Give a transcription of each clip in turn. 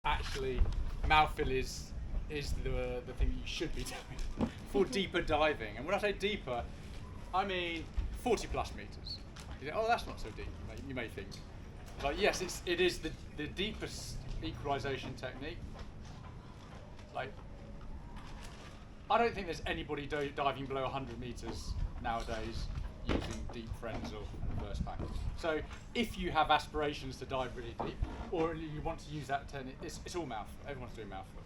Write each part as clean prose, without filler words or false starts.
actually mouthfill is the thing that you should be doing for deeper diving. And when I say deeper, I mean 40 plus meters. You think, oh, that's not so deep, you may think. Like, yes, it is the deepest equalization technique. Like, I don't think there's anybody diving below 100 meters nowadays using deep frenzel and reverse packing. So if you have aspirations to dive really deep, or you want to use that technique, it's all mouthful. Everyone's doing mouthful.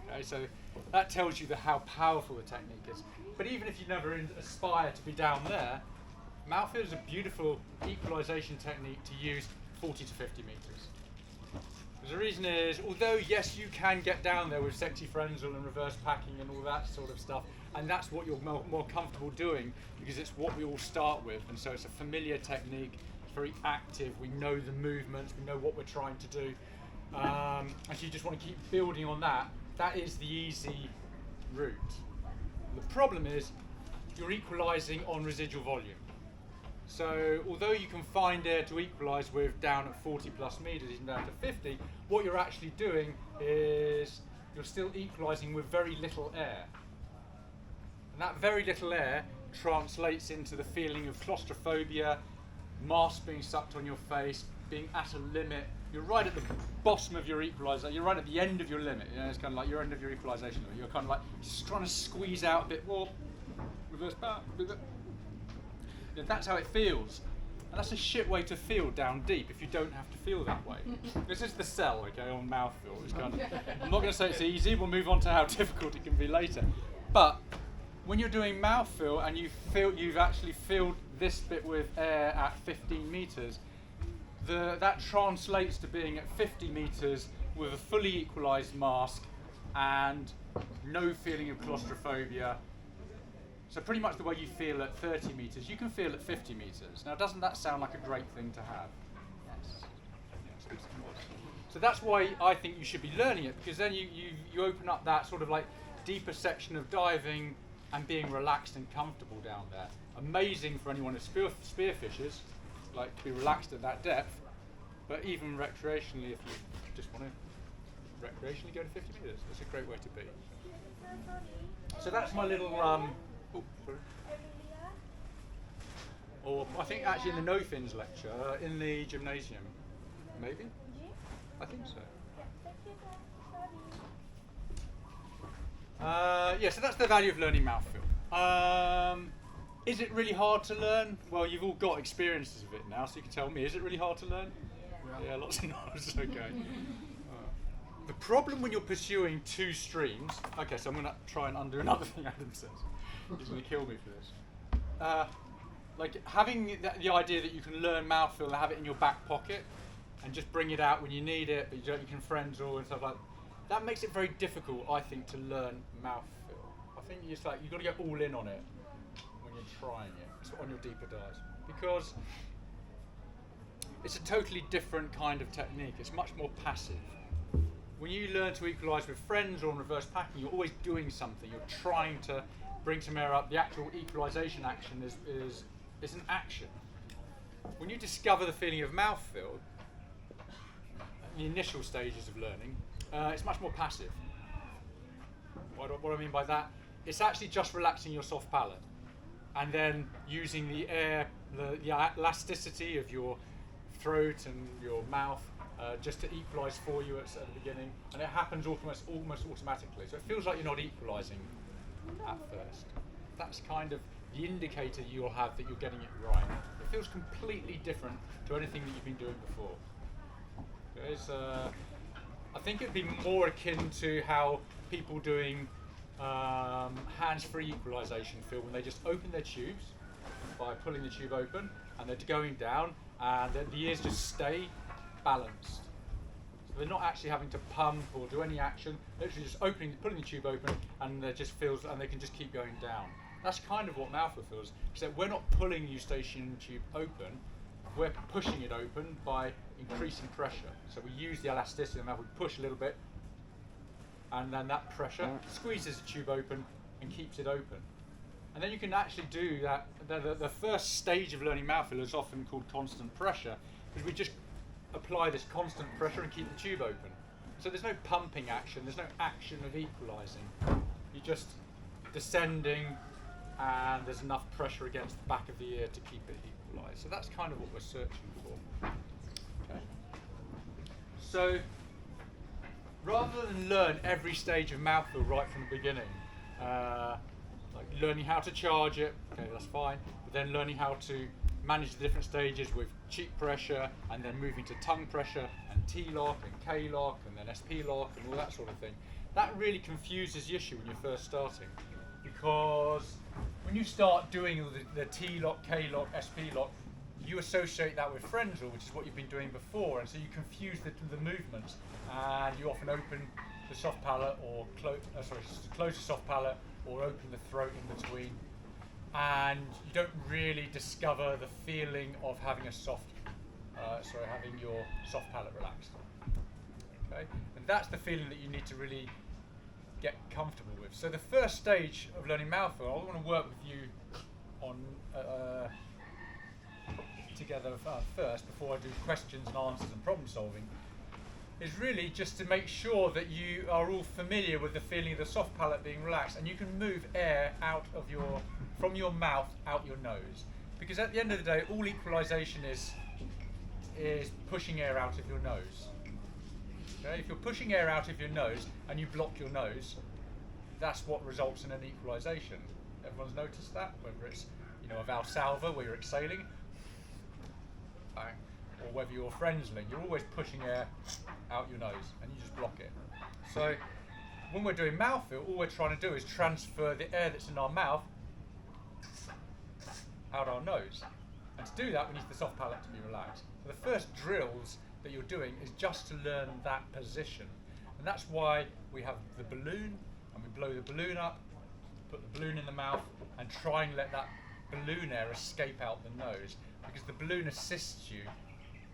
Okay, so that tells you how powerful the technique is. But even if you never aspire to be down there, mouthful is a beautiful equalization technique to use 40 to 50 meters. The reason is, although yes, you can get down there with sexy frenzel and reverse packing and all that sort of stuff, and that's what you're more comfortable doing because it's what we all start with, and so it's a familiar technique, it's very active, we know the movements, we know what we're trying to do, and so you just want to keep building on that. That is the easy route. The problem is, you're equalizing on residual volume. So although you can find air to equalise with down at 40 plus meters, even down to 50, what you're actually doing is you're still equalising with very little air. And that very little air translates into the feeling of claustrophobia, mask being sucked on your face, being at a limit. You're right at the bottom of your equaliser, you're right at the end of your limit. You know, it's kind of like your end of your equalisation limit. You're kind of like just trying to squeeze out a bit more, reverse back, yeah, that's how it feels. And that's a shit way to feel down deep if you don't have to feel that way. This is the sell, okay, on mouthful. It's kind of, I'm not going to say it's easy, we'll move on to how difficult it can be later. But when you're doing mouthful and you've actually filled this bit with air at 15 meters, that translates to being at 50 meters with a fully equalized mask and no feeling of claustrophobia. So pretty much the way you feel at 30 meters, you can feel at 50 meters. Now, doesn't that sound like a great thing to have? Yes. Yes. So that's why I think you should be learning it, because then you open up that sort of like deeper section of diving and being relaxed and comfortable down there. Amazing for anyone who spearfishes, like to be relaxed at that depth. But even recreationally, if you just want to recreationally go to 50 meters, that's a great way to be. So that's my little. Or I think actually in the no fins lecture in the gymnasium, maybe. I think so. Yeah, so that's the value of learning mouthful. Is it really hard to learn? Well, you've all got experiences of it now, so you can tell me. Is it really hard to learn? Yeah, lots of nods. Okay. The problem when you're pursuing two streams. Okay, so I'm going to try and undo another thing Adam says. He's going to kill me for this. Like having the idea that you can learn mouthful and have it in your back pocket and just bring it out when you need it, but you can frenzel and stuff like that makes it very difficult, I think, to learn mouthful. I think it's like you've got to go all in on it when you're trying it on your deeper dives, because it's a totally different kind of technique. It's much more passive. When you learn to equalise with friends or on reverse packing, you're always doing something. You're trying to bring some air up. The actual equalisation action is an action. When you discover the feeling of mouthfeel, the initial stages of learning, it's much more passive. What I mean by that, it's actually just relaxing your soft palate and then using the air, the elasticity of your throat and your mouth just to equalise for you at the beginning, and it happens almost automatically. So it feels like you're not equalising at first. That's kind of the indicator you'll have that you're getting it right. It feels completely different to anything that you've been doing before. I think it'd be more akin to how people doing hands-free equalisation feel when they just open their tubes by pulling the tube open and they're going down and the ears just stay balanced. So they're not actually having to pump or do any action, literally just pulling the tube open and they can just keep going down. That's kind of what mouthful feels, except we're not pulling the eustachian tube open, we're pushing it open by increasing pressure. So we use the elasticity of the mouth, we push a little bit, and then that pressure squeezes the tube open and keeps it open. And then you can actually do that. The first stage of learning mouthful is often called constant pressure, because we just apply this constant pressure and keep the tube open. So there's no pumping action, there's no action of equalising. You're just descending, and there's enough pressure against the back of the ear to keep it equalised. So that's kind of what we're searching for. Okay. So rather than learn every stage of mouthful right from the beginning, like learning how to charge it, okay, that's fine, but then learning how to manage the different stages with cheek pressure, and then moving to tongue pressure, and T-lock, and K-lock, and then SP-lock, and all that sort of thing. That really confuses the issue when you're first starting, because when you start doing the T-lock, K-lock, SP-lock, you associate that with frenzel, which is what you've been doing before, and so you confuse the movements, and you often open the soft palate, or close the soft palate, or open the throat in between, and you don't really discover the feeling of having having your soft palate relaxed. Okay, and that's the feeling that you need to really get comfortable with. So the first stage of learning mouthful, I want to work with you on together first, before I do questions and answers and problem solving, is really just to make sure that you are all familiar with the feeling of the soft palate being relaxed, and you can move air from your mouth out your nose. Because at the end of the day, all equalisation is pushing air out of your nose. Okay? If you're pushing air out of your nose and you block your nose, that's what results in an equalisation. Everyone's noticed that, whether it's a valsalva where you're exhaling, bang, or whether you're frenzeling, you're always pushing air out your nose and you just block it. So when we're doing mouthfeel, all we're trying to do is transfer the air that's in our mouth out our nose. And to do that, we need the soft palate to be relaxed. So the first drills that you're doing is just to learn that position. And that's why we have the balloon, and we blow the balloon up, put the balloon in the mouth, and try and let that balloon air escape out the nose. Because the balloon assists you.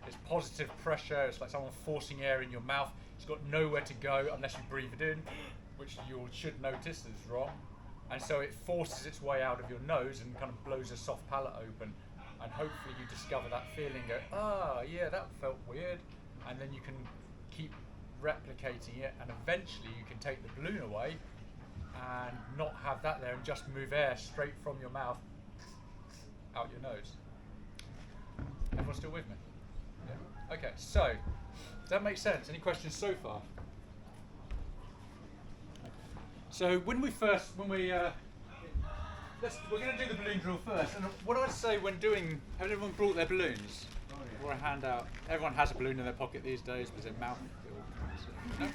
It's positive pressure, it's like someone forcing air in your mouth. It's got nowhere to go unless you breathe it in, which you should notice is wrong. And so it forces its way out of your nose and kind of blows a soft palate open. And hopefully you discover that feeling, go, yeah, that felt weird. And then you can keep replicating it, and eventually you can take the balloon away and not have that there and just move air straight from your mouth out your nose. Everyone still with me? Yeah. Okay, so does that make sense? Any questions so far? So when we're going to do the balloon drill first. And what I'd say when doing, has everyone brought their balloons? Or a hand out? Everyone has a balloon in their pocket these days, but it's a mouth. No?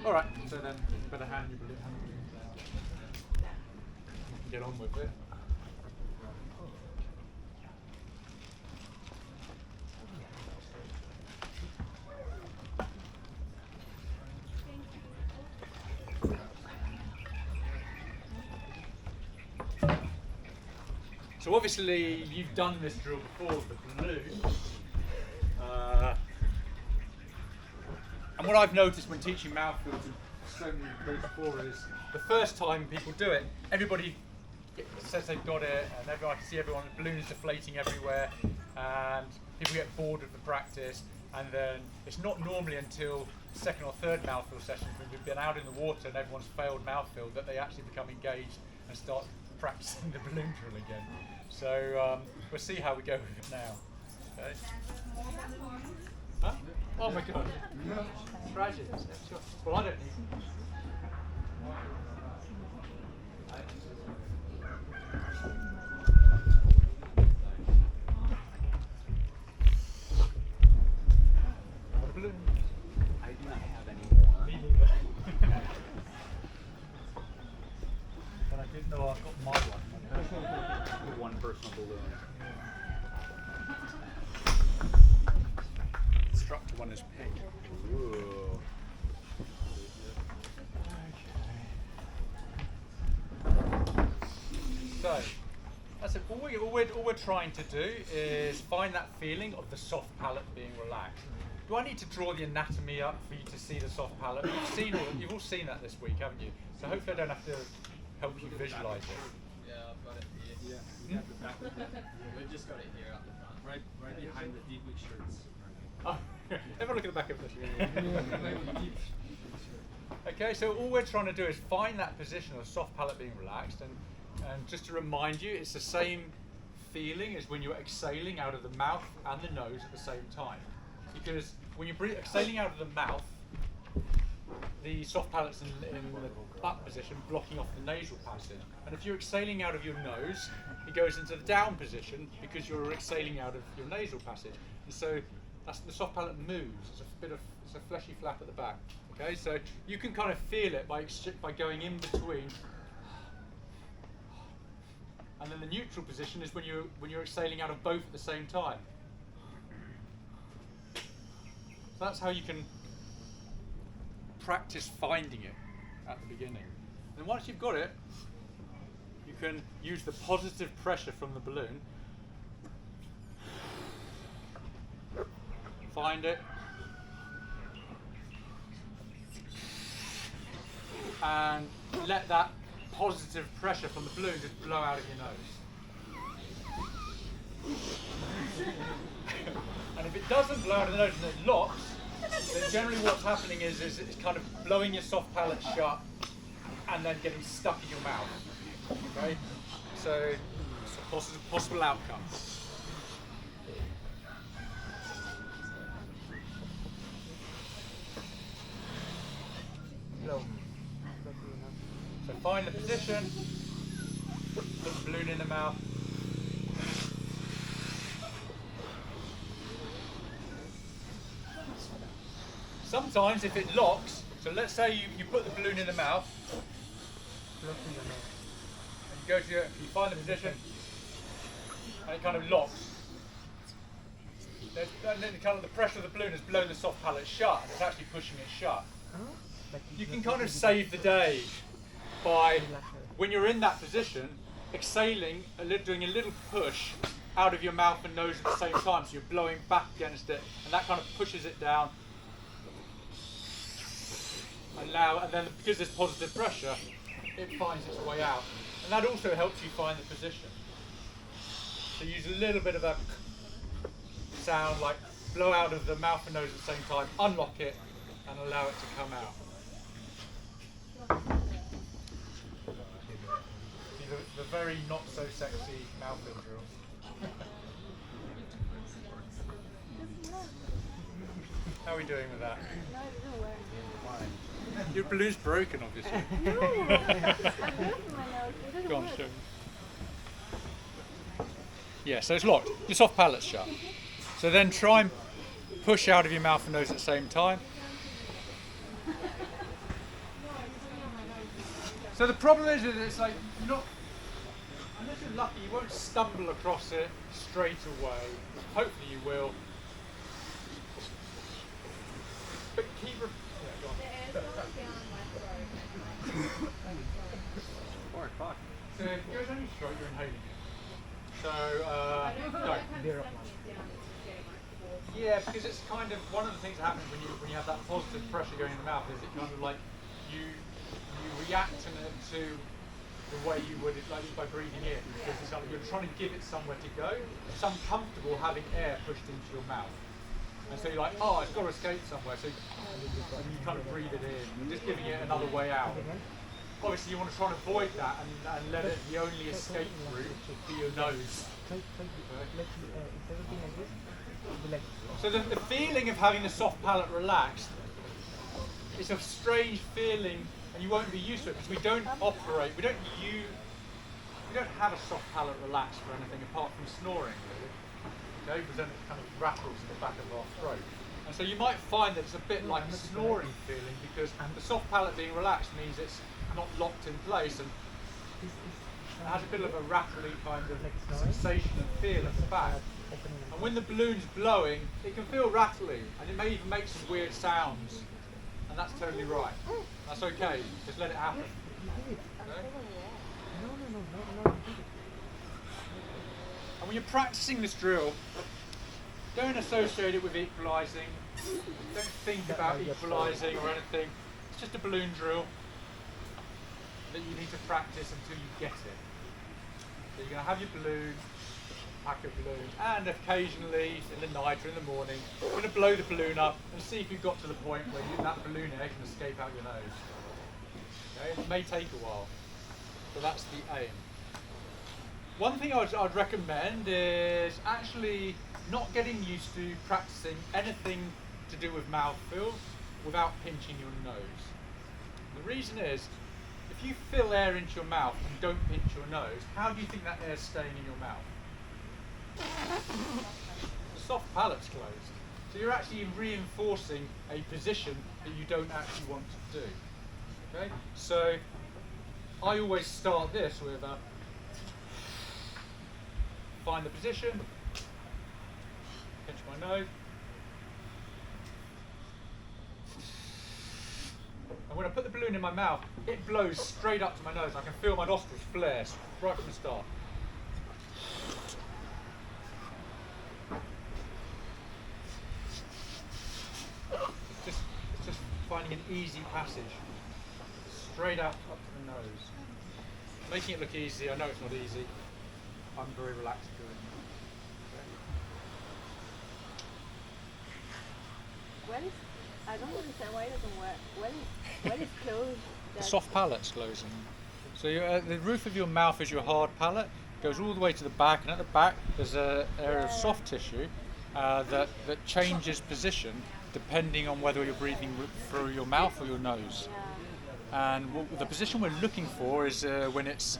All right. So then, better hand your balloon. Get on with it. So obviously you've done this drill before with the balloon. And what I've noticed when teaching mouthfeel to so many groups before is the first time people do it, everybody says they've got it, and I can see everyone, the balloons deflating everywhere, and people get bored of the practice, and then it's not normally until second or third mouthfeel sessions when we've been out in the water and everyone's failed mouthfeel that they actually become engaged and start practicing the balloon drill again. So we'll see how we go with it now. Okay. Huh? Oh my god. Tragic. Well, I don't need them. Balloon. I do not have any more. Me neither. But I didn't know I've got my one. One personal balloon. Instructor one is pink. Ooh. So, that's it. All we're trying to do is find that feeling of the soft palate being relaxed. Do I need to draw the anatomy up for you to see the soft palate? You've all seen that this week, haven't you? So hopefully I don't have to help you visualise it. Yeah, I've got it here. Yeah, we got the back. We've just got it here up the front. Right behind the deeply shirts. Oh, everyone look at the back of this. Okay, so all we're trying to do is find that position of soft palate being relaxed, and just to remind you, it's the same feeling as when you're exhaling out of the mouth and the nose at the same time. Because when you're exhaling out of the mouth, the soft palate's in the butt position, blocking off the nasal passage. And if you're exhaling out of your nose, it goes into the down position because you're exhaling out of your nasal passage. And so that's the soft palate moves. It's a fleshy flap at the back. Okay, so you can kind of feel it by going in between. And then the neutral position is when you're exhaling out of both at the same time. So that's how you can practice finding it at the beginning. And once you've got it, you can use the positive pressure from the balloon. Find it. And let that positive pressure from the balloon just blow out of your nose. And if it doesn't blow out of the nose and it locks, then generally what's happening is it's kind of blowing your soft palate shut and then getting stuck in your mouth. Okay? So it's a possible outcome. So find the position, put the balloon in the mouth. Sometimes if it locks, so let's say you put the balloon in the mouth, and you find the position, and it kind of locks. Then the pressure of the balloon has blown the soft palate shut, and it's actually pushing it shut. You can kind of save the day by, when you're in that position, exhaling, doing a little push out of your mouth and nose at the same time, so you're blowing back against it, and that kind of pushes it down. And then because there's positive pressure, it finds its way out. And that also helps you find the position. So use a little bit of a sound, like blow out of the mouth and nose at the same time, unlock it, and allow it to come out. The very not so sexy mouthful drill. How are we doing with that? No, it doesn't work. Your balloon's broken, obviously. No, I broke my nose. It doesn't Go on, work. show me. Yeah, so it's locked. Your soft palate's shut. So then try and push out of your mouth and nose at the same time. So the problem is that it's like, you're not, unless you're lucky, you won't stumble across it straight away. Hopefully you will. But keep... Yeah, go on. So if it goes down your throat, you're inhaling it. So, no. Yeah, because it's kind of one of the things that happens when you have that positive pressure going in the mouth is it kind of like you react to the way you would like by breathing in, because it's kind of, you're trying to give it somewhere to go. It's uncomfortable having air pushed into your mouth. And so you're like, oh, it's got to escape somewhere. So you kind of breathe it in, and just giving it another way out. Obviously, you want to try and avoid that and let it, the only escape route be your nose. So the feeling of having the soft palate relaxed is a strange feeling, and you won't be used to it because we don't have a soft palate relaxed for anything apart from snoring, really. Okay, because then it kind of rattles in the back of our throat. And so you might find that it's a bit like a snoring feeling because the soft palate being relaxed means it's not locked in place and it has a bit of a rattly kind of sensation and feel at the back. And when the balloon's blowing, it can feel rattly and it may even make some weird sounds. And that's totally right. That's okay, just let it happen. Okay? And when you're practicing this drill, don't associate it with equalising. Don't think about equalising or anything. It's just a balloon drill that you need to practice until you get it. So you're going to have your balloon, pack of balloons, and occasionally in the night or in the morning, you're going to blow the balloon up and see if you've got to the point where that balloon air can escape out your nose. Okay? It may take a while, but that's the aim. One thing I'd recommend is actually not getting used to practicing anything to do with mouthfeel without pinching your nose. The reason is, if you fill air into your mouth and don't pinch your nose, how do you think that air's staying in your mouth? The soft palate's closed. So you're actually reinforcing a position that you don't actually want to do. Okay? So I always start this with a find the position, pinch my nose, and when I put the balloon in my mouth, it blows straight up to my nose. I can feel my nostrils flare right from the start. It's just finding an easy passage, straight out up to the nose. Making it look easy, I know it's not easy. I'm very relaxed doing it. What is? I don't understand why it doesn't work. What is closed? The soft palate's closing. So the roof of your mouth is your hard palate, goes all the way to the back, and at the back there's an area of soft tissue that changes position depending on whether you're breathing through your mouth or your nose. Yeah. And the position we're looking for is when it's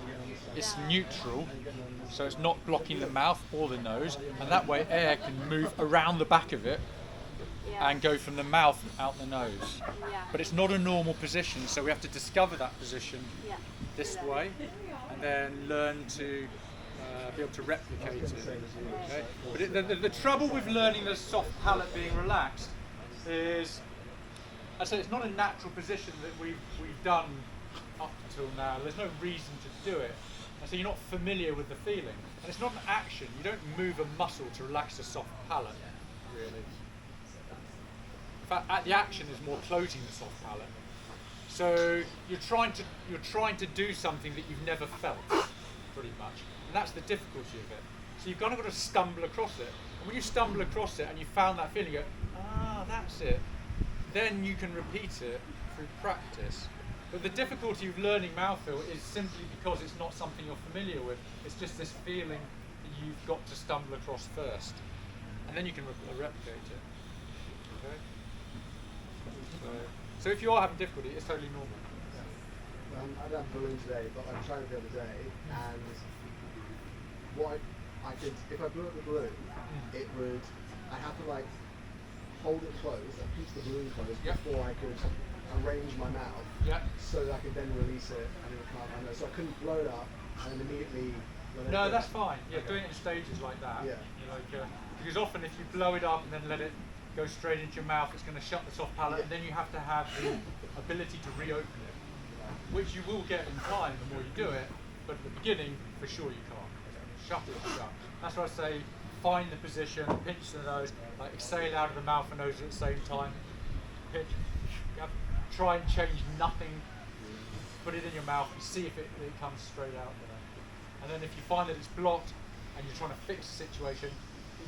neutral, so it's not blocking the mouth or the nose, and that way air can move around the back of it Yeah. and go from the mouth out the nose. Yeah. But it's not a normal position, so we have to discover that position Yeah. this Do that. way, and then learn to be able to replicate it. Okay? But the trouble with learning the soft palate being relaxed is, I say it's not a natural position that we've done up until now. There's no reason to do it. And so you're not familiar with the feeling. And it's not an action. You don't move a muscle to relax the soft palate, really. In fact, the action is more closing the soft palate. So you're trying to do something that you've never felt, pretty much. And that's the difficulty of it. So you've kind of got to stumble across it. And when you stumble across it and you found that feeling, you go, that's it. Then you can repeat it through practice. But the difficulty of learning mouthfeel is simply because it's not something you're familiar with. It's just this feeling that you've got to stumble across first. And then you can replicate it. Okay? So if you are having difficulty, it's totally normal. I don't have a balloon today, but I tried it the other day, and what I could, if I blew up the balloon, it would, I have to like hold it closed and pinch the balloon closed before I could arrange my mouth so that I could then release it and it would come out my nose. So I couldn't blow it up and then immediately. No, that's fine. Yeah, doing it in stages like that. Yeah. Because often if you blow it up and then let it go straight into your mouth, it's going to shut the soft palate, and then you have to have the ability to reopen it, which you will get in time the more you do it, but at the beginning, for sure you can't. Shut it shut. That's why I say find the position, pinch the nose, like exhale out of the mouth and nose at the same time, pinch, try and change nothing, put it in your mouth and see if it comes straight out there. And then if you find that it's blocked and you're trying to fix the situation,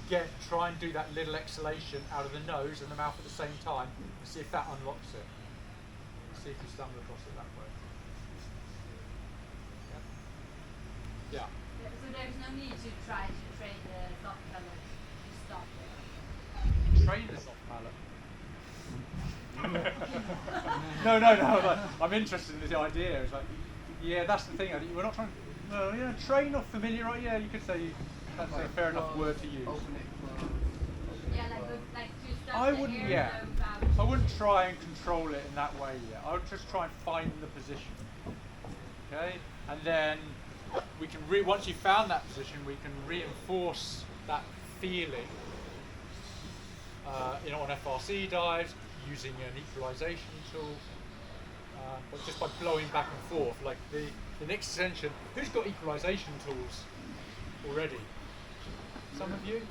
again, try and do that little exhalation out of the nose and the mouth at the same time and see if that unlocks it. See if you stumble across it that way. Yeah. So there's no need to try to train the soft palate to stop it. Train the soft palate. No. I'm interested in the idea. It's like, yeah, that's the thing. We're not trying. No, yeah, train or familiarize. Yeah, you could say that's a fair enough word to use. Yeah, like to stop I the wouldn't. air Yeah, flow I wouldn't try and control it in that way yet. I would just try and find the position. Okay, and then we can once you've found that position, we can reinforce that feeling. On FRC dives, using an equalisation tool, but just by blowing back and forth. Like the next extension, who's got equalisation tools already? Some of you?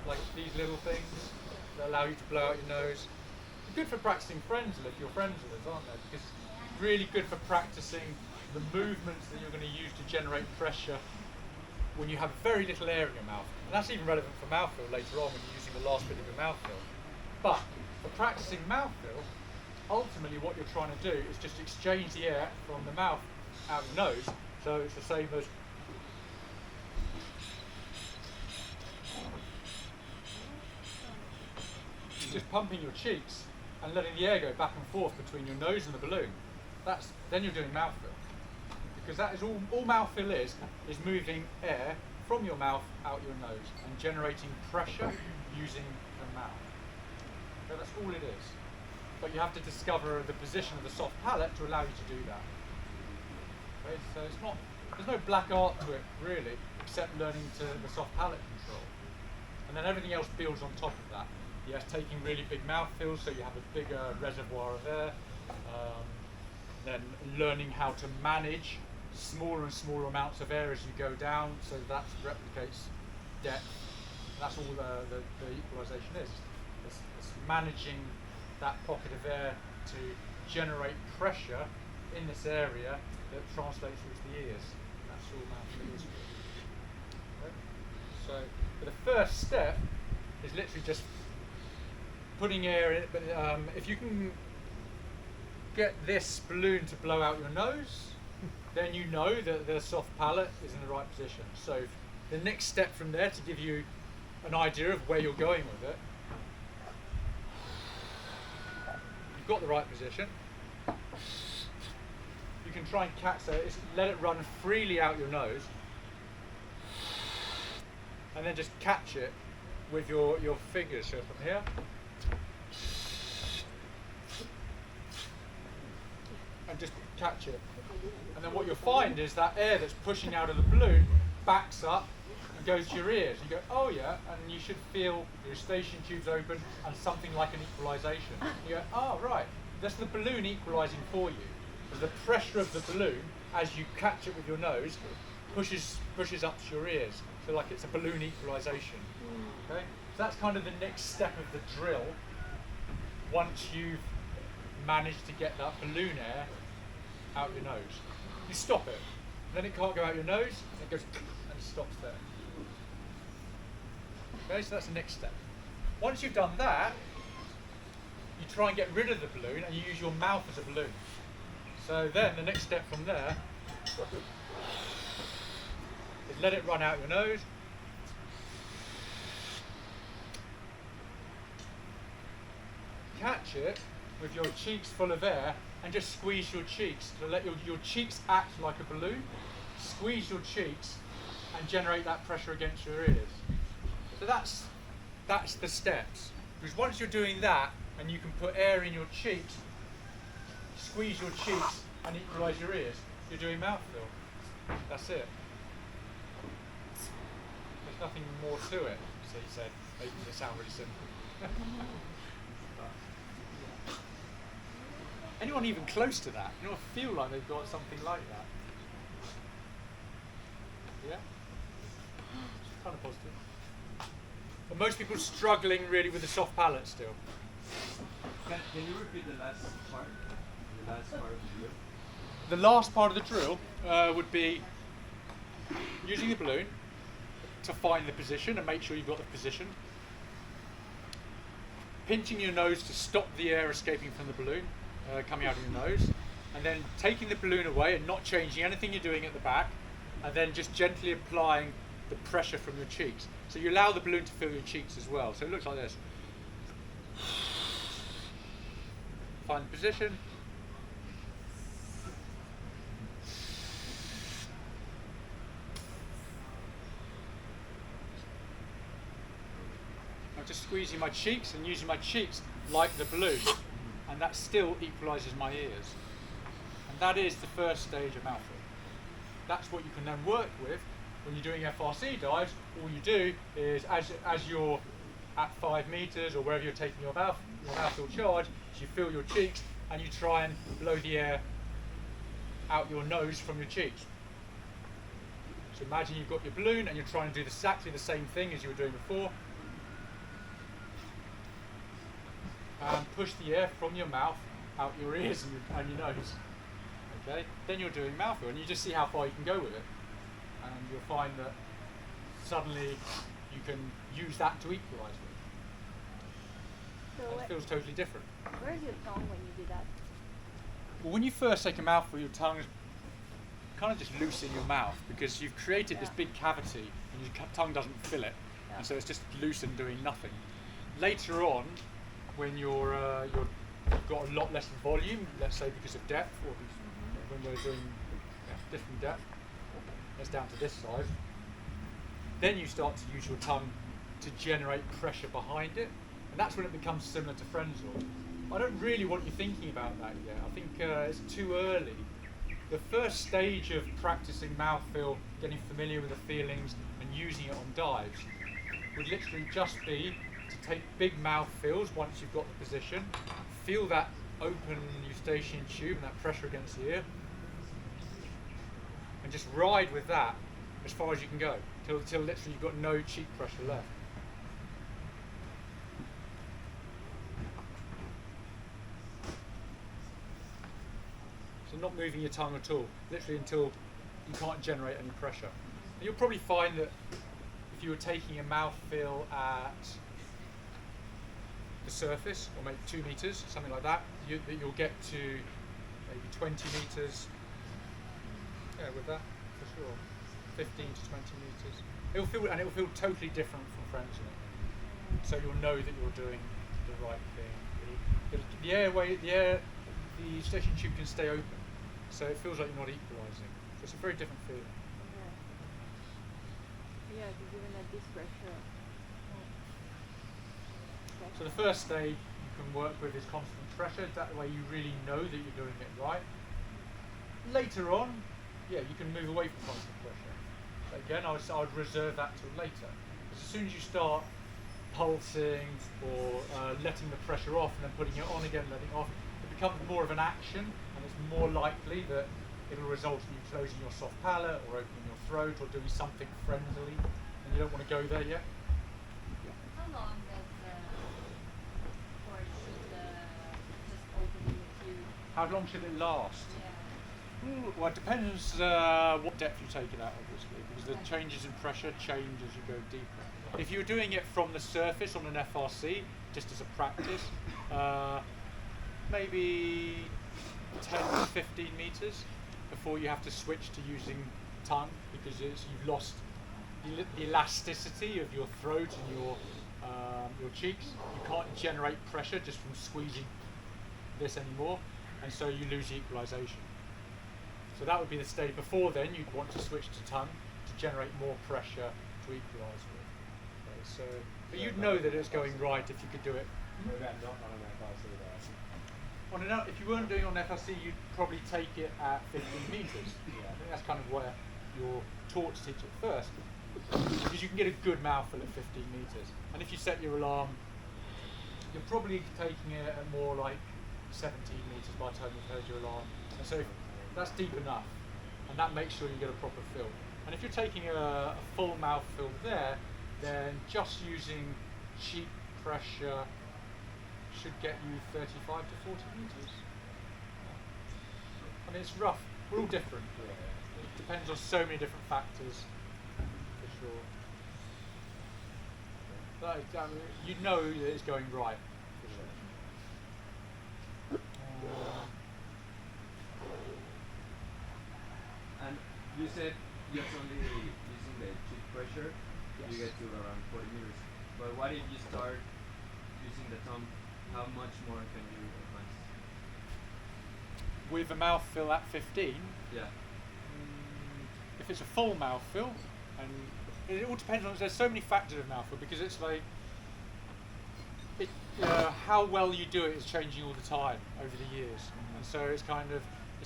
Like these little things that allow you to blow out your nose. Good for practicing frenzel if you're frenzellers, aren't they? Because it's really good for practicing the movements that you're going to use to generate pressure when you have very little air in your mouth. And that's even relevant for mouthfill later on when you're using the last bit of your mouthfill. But for practicing mouthfill, ultimately what you're trying to do is just exchange the air from the mouth out your nose. So it's the same as just pumping your cheeks and letting the air go back and forth between your nose and the balloon. Then you're doing mouthfill. Because that is all mouthfill is moving air from your mouth out your nose and generating pressure using the mouth. So that's all it is. But you have to discover the position of the soft palate to allow you to do that. Okay, so there's no black art to it really, except learning the soft palate control. And then everything else builds on top of that. Yes, taking really big mouthfills so you have a bigger reservoir of air. Then learning how to manage smaller and smaller amounts of air as you go down, so that replicates depth. That's all the equalisation is. It's managing that pocket of air to generate pressure in this area that translates through to the ears. That's all mouthfeel is. Okay? So the first step is literally just putting air in it, but if you can get this balloon to blow out your nose, then you know that the soft palate is in the right position. So the next step from there, to give you an idea of where you're going with it, you've got the right position. You can try and catch it, let it run freely out your nose, and then just catch it with your fingers. So from here, and just catch it. And then what you'll find is that air that's pushing out of the balloon backs up and goes to your ears. You go, oh yeah, and you should feel your eustachian tubes open and something like an equalisation. You go, oh right, that's the balloon equalising for you. So the pressure of the balloon, as you catch it with your nose, pushes up to your ears. So like it's a balloon equalisation. Okay? So that's kind of the next step of the drill. Once you've managed to get that balloon air out your nose. You stop it. Then it can't go out your nose, it goes and it stops there. Okay, so that's the next step. Once you've done that, you try and get rid of the balloon and you use your mouth as a balloon. So then the next step from there is let it run out your nose. Catch it with your cheeks full of air and just squeeze your cheeks to let your cheeks act like a balloon. Squeeze your cheeks and generate that pressure against your ears. So that's the steps. Because once you're doing that and you can put air in your cheeks, squeeze your cheeks and equalise your ears, you're doing mouthfill. That's it. There's nothing more to it. So he said, making it sound really simple. Anyone even close to that? You don't feel like they've got something like that. Yeah? It's kind of positive. But most people struggling really with the soft palate still. Can you repeat the last part? The last part of the drill? The last part of the drill would be using the balloon to find the position and make sure you've got the position. Pinching your nose to stop the air escaping from the balloon. Coming out of your nose, and then taking the balloon away and not changing anything you're doing at the back, and then just gently applying the pressure from your cheeks. So you allow the balloon to fill your cheeks as well. So it looks like this. Find the position. I'm just squeezing my cheeks and using my cheeks like the balloon. And that still equalises my ears. And that is the first stage of mouthful. That's what you can then work with when you're doing FRC dives. All you do is, as you're at 5 meters or wherever you're taking your mouthful charge, you fill your cheeks and you try and blow the air out your nose from your cheeks. So imagine you've got your balloon and you're trying to do exactly the same thing as you were doing before. And push the air from your mouth out your ears and your nose. Okay, then you're doing mouthful, and you just see how far you can go with it, and you'll find that suddenly you can use that to equalise with. So It feels totally different. where's your tongue when you do that? Well, when you first take a mouthful, your tongue's kind of just loose in your mouth because you've created this big cavity and your tongue doesn't fill it, and so it's just loose and doing nothing. Later on, when you've got a lot less volume, let's say because of depth, or when we're doing different depth, that's down to this side, then you start to use your tongue to generate pressure behind it, and that's when it becomes similar to frenzel. I don't really want you thinking about that yet. I think it's too early. The first stage of practicing mouthfeel, getting familiar with the feelings and using it on dives, would literally just be to take big mouthfeels once you've got the position, feel that open eustachian tube and that pressure against the ear, and just ride with that as far as you can go, till literally you've got no cheek pressure left. So not moving your tongue at all, literally until you can't generate any pressure. And you'll probably find that if you were taking a mouthfeel at the surface, or maybe 2 meters, something like that, you'll get to maybe 20 meters. Yeah, with that, for sure. 15 to 20 meters. It'll feel totally different from frenzeling. So you'll know that you're doing the right thing. The eustachian tube can stay open, so it feels like you're not equalising. So it's a very different feeling. Yeah, if you're giving that this pressure. Okay. So the first stage you can work with is constant pressure. That way you really know that you're doing it right. Later on, yeah, you can move away from constant pressure. But again, I would reserve that till later. Because as soon as you start pulsing or letting the pressure off and then putting it on again, letting it off, it becomes more of an action, and it's more likely that it'll result in you closing your soft palate or opening your throat or doing something friendly, and you don't want to go there yet. How long does or should just open the tube? How long should it last? Yeah. Well, it depends what depth you take it at, obviously, because the changes in pressure change as you go deeper. If you're doing it from the surface on an FRC, just as a practice, maybe 10 to 15 meters before you have to switch to using tongue, because you've lost the elasticity of your throat and your cheeks. You can't generate pressure just from squeezing this anymore, and so you lose the equalisation. So that would be the stage. Before then, you'd want to switch to tongue to generate more pressure to equalise with. Okay, so, but you'd know that it's going right if you could do it. Maybe I'm not on an FRC though. If you weren't doing on FRC, you'd probably take it at 15 metres. I think that's kind of where you're taught to teach it first, because you can get a good mouthful at 15 metres. And if you set your alarm, you're probably taking it at more like 17 metres by the time you've heard your alarm. And so that's deep enough, and that makes sure you get a proper fill. And if you're taking a full mouthful there, then just using cheek pressure should get you 35 to 40 metres. I mean, it's rough. We're all different. It depends on so many different factors, for sure. But you know that it's going right, for sure. And you said just only using the cheek pressure, you get to around 40 meters. But what if you start using the tongue? How much more can you advance? With a mouthful at 15, Yeah. if it's a full mouthful, and it all depends on, there's so many factors of mouthful, because it's like, how well you do it is changing all the time over the years. And so it's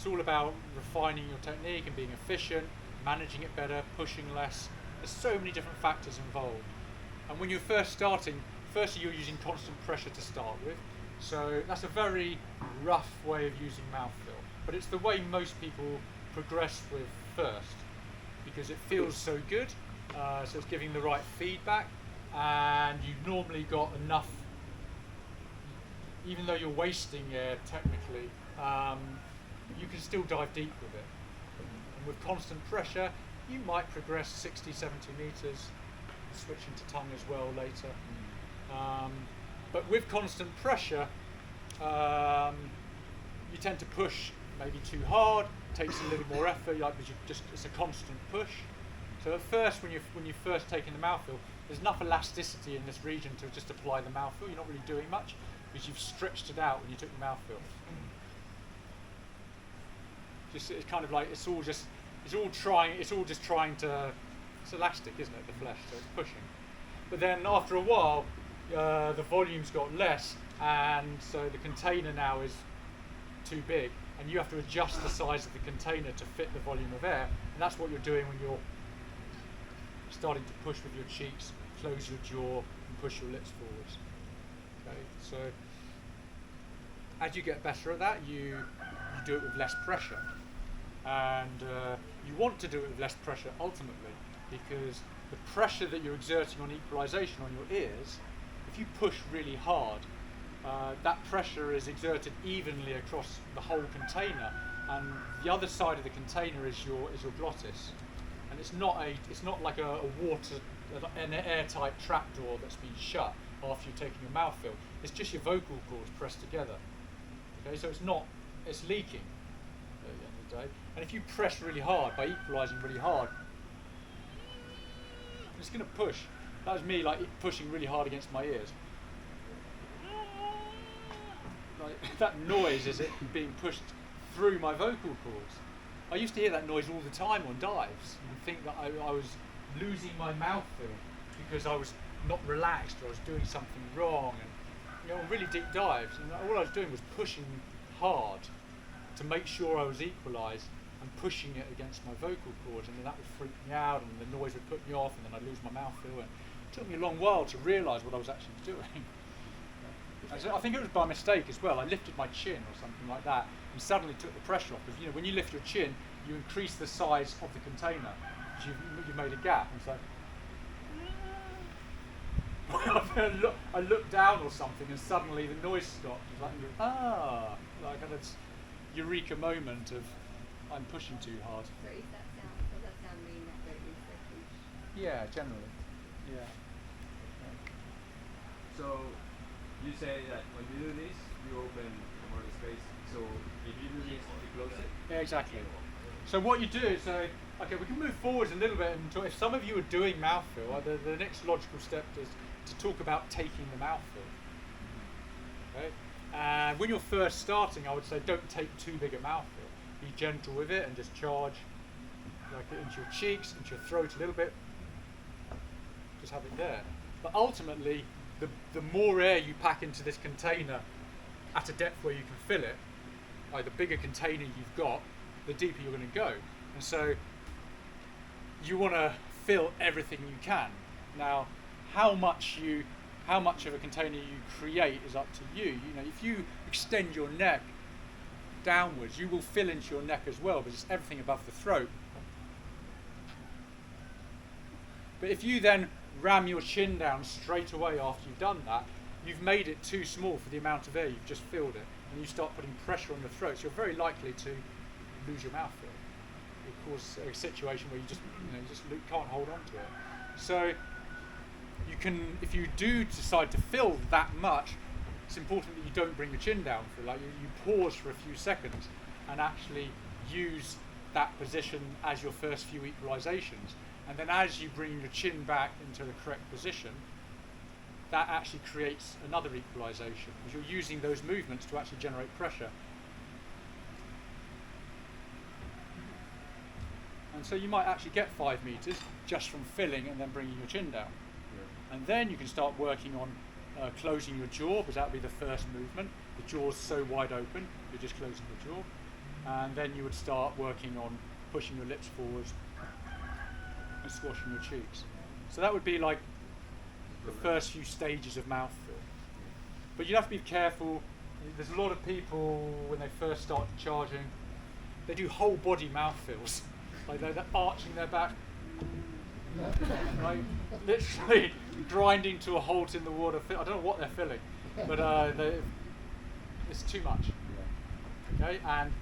all about refining your technique and being efficient, managing it better, pushing less. There's so many different factors involved. And when you're first starting, firstly you're using constant pressure to start with. So that's a very rough way of using mouthfeel. But it's the way most people progress with first, because it feels so good. So it's giving the right feedback, and you've normally got enough, even though you're wasting air technically, you can still dive deep with it. And with constant pressure, you might progress 60, 70 meters switching to tongue as well later. But with constant pressure, you tend to push maybe too hard, takes a little more effort, like, because it's a constant push. So at first, when you're first taking the mouthful, there's enough elasticity in this region to just apply the mouthful. You're not really doing much because you've stretched it out when you took the mouthful. It's kind of like it's all just trying to. It's elastic, isn't it? The flesh, so it's pushing. But then after a while, the volume's got less, and so the container now is too big, and you have to adjust the size of the container to fit the volume of air, and that's what you're doing when you're starting to push with your cheeks, close your jaw, and push your lips forwards. Okay, so as you get better at that, you do it with less pressure, and you want to do it with less pressure ultimately, because the pressure that you're exerting on equalisation on your ears, if you push really hard, that pressure is exerted evenly across the whole container, and the other side of the container is your glottis, and it's not like an airtight trapdoor that's been shut after you've taken your mouthful. It's just your vocal cords pressed together. Okay, so it's leaking at the end of the day. And if you press really hard by equalising really hard, it's going to push. That was me, like pushing really hard against my ears. Like that noise is it being pushed through my vocal cords. I used to hear that noise all the time on dives and think that I was losing my mouthful because I was not relaxed or I was doing something wrong. And on really deep dives, and all I was doing was pushing hard to make sure I was equalised and pushing it against my vocal cords, and then that would freak me out, and the noise would put me off, and then I'd lose my mouthful. And it took me a long while to realise what I was actually doing. And so I think it was by mistake as well. I lifted my chin or something like that, and suddenly took the pressure off. Because when you lift your chin, you increase the size of the container. You've made a gap, and so I looked down or something, and suddenly the noise stopped. It was like I had this eureka moment of I'm pushing too hard. So is that sound? Does that sound mean that there is a push? Yeah, generally. Yeah. So you say that when you do this, you open more space. So if you do this, you close it. Yeah, exactly. So what you do is, okay, we can move forwards a little bit and talk. If some of you are doing mouthful, the next logical step is to talk about taking the mouthful. Okay. And when you're first starting, I would say don't take too big a mouthful. Be gentle with it and just charge like into your cheeks, into your throat a little bit. Just have it there. But ultimately, the more air you pack into this container at a depth where you can fill it, like the bigger container you've got, the deeper you're going to go. And so you want to fill everything you can. Now, how much of a container you create is up to you. If you extend your neck downwards, you will fill into your neck as well, because it's everything above the throat. But if you then ram your chin down straight away after you've done that, you've made it too small for the amount of air you've just filled it, and you start putting pressure on your throat, so you're very likely to lose your mouthful. It will cause a situation where you just can't hold on to it. So you can, if you do decide to fill that much, it's important that you don't bring your chin down for you pause for a few seconds and actually use that position as your first few equalisations, and then as you bring your chin back into the correct position, that actually creates another equalisation, because you're using those movements to actually generate pressure. And so you might actually get 5 metres just from filling and then bringing your chin down. Yeah. And then you can start working on closing your jaw, because that would be the first movement. The jaw's so wide open, you're just closing the jaw. And then you would start working on pushing your lips forwards and squashing your cheeks. So that would be like the first few stages of mouthful. But you'd have to be careful. There's a lot of people, when they first start charging, they do whole body mouthfills. Like they're arching their back, right? Literally grinding to a halt in the water. I don't know what they're filling, but it's too much. Okay, and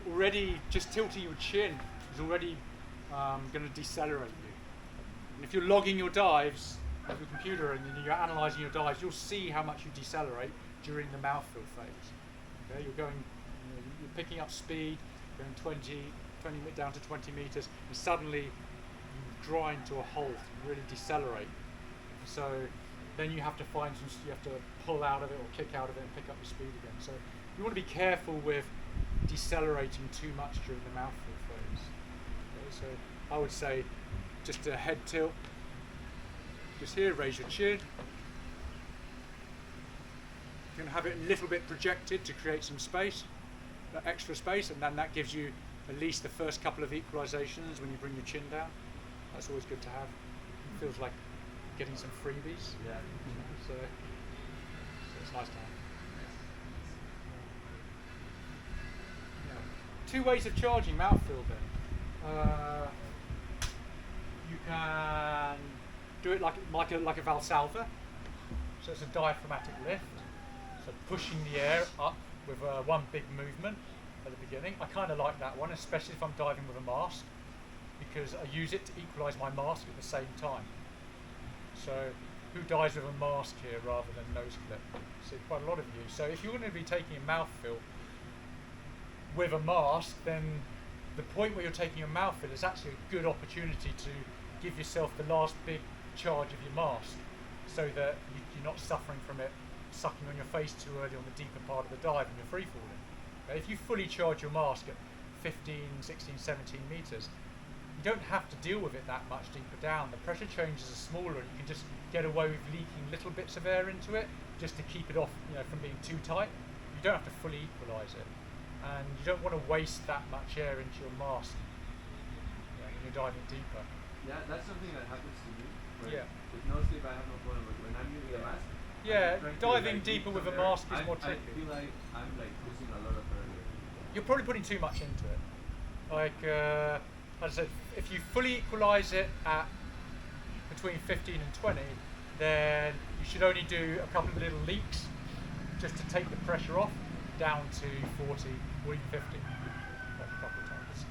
already just tilting your chin is already going to decelerate you. And if you're logging your dives, of your computer and then you're analysing your dives, you'll see how much you decelerate during the mouthfill phase. Okay, you're going, you're picking up speed, going 20 down to 20 meters, and suddenly you grind to a halt and really decelerate. So then you have to find some, you have to pull out of it or kick out of it and pick up your speed again. So you want to be careful with decelerating too much during the mouthful phase. Okay, so I would say just a head tilt. Just here, raise your chin. You can have it a little bit projected to create some space, extra space, and then that gives you at least the first couple of equalizations when you bring your chin down. That's always good to have. It feels like getting some freebies. Yeah. So it's nice to have. Yeah. Two ways of charging mouthfill then. You can do it like a Valsalva. So it's a diaphragmatic lift. So pushing the air up with one big movement at the beginning. I kind of like that one, especially if I'm diving with a mask, because I use it to equalise my mask at the same time. So who dives with a mask here rather than nose clip? See, quite a lot of you. So if you're going to be taking a mouthfill with a mask, then the point where you're taking a mouthfill is actually a good opportunity to give yourself the last big charge of your mask, so that you're not suffering from it sucking on your face too early on the deeper part of the dive and you're free falling. Okay, if you fully charge your mask at 15, 16, 17 meters, you don't have to deal with it that much deeper down. The pressure changes are smaller and you can just get away with leaking little bits of air into it just to keep it off, from being too tight. You don't have to fully equalise it, and you don't want to waste that much air into your mask when you're diving deeper. Yeah, that's something that happens to me. Yeah. With no sleep, I have no problem, but when I'm using a mask, Yeah, I'm trying to, diving like, deeper keep with a some air. mask is more I tricky. feel like I'm like losing a lot of air. You're probably putting too much into it. Like I said, if you fully equalise it at between 15 and 20, then you should only do a couple of little leaks just to take the pressure off down to 40 or even 50. Like a couple of times.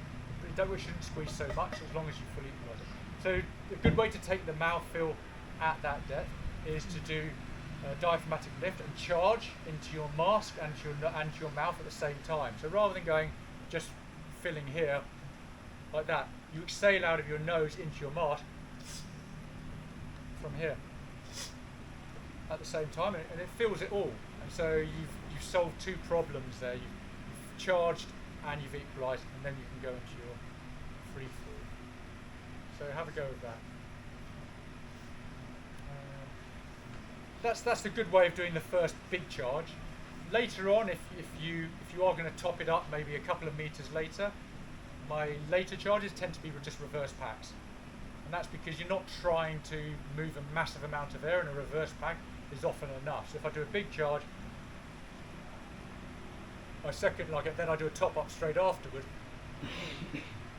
But we shouldn't squeeze so much as long as you fully equalise it. So a good way to take the mouthfill at that depth is to do a diaphragmatic lift and charge into your mask and to your mouth at the same time. So rather than going just filling here like that, you exhale out of your nose into your mask from here at the same time, and it fills it all. And so you've solved two problems there. You've charged and you've equalised, and then you can go into your free fall. So have a go with that. That's the good way of doing the first big charge. Later on, if you are going to top it up, maybe a couple of meters later, my later charges tend to be just reverse packs, and that's because you're not trying to move a massive amount of air, and a reverse pack is often enough. So if I do a big charge, my second then I do a top up straight afterward.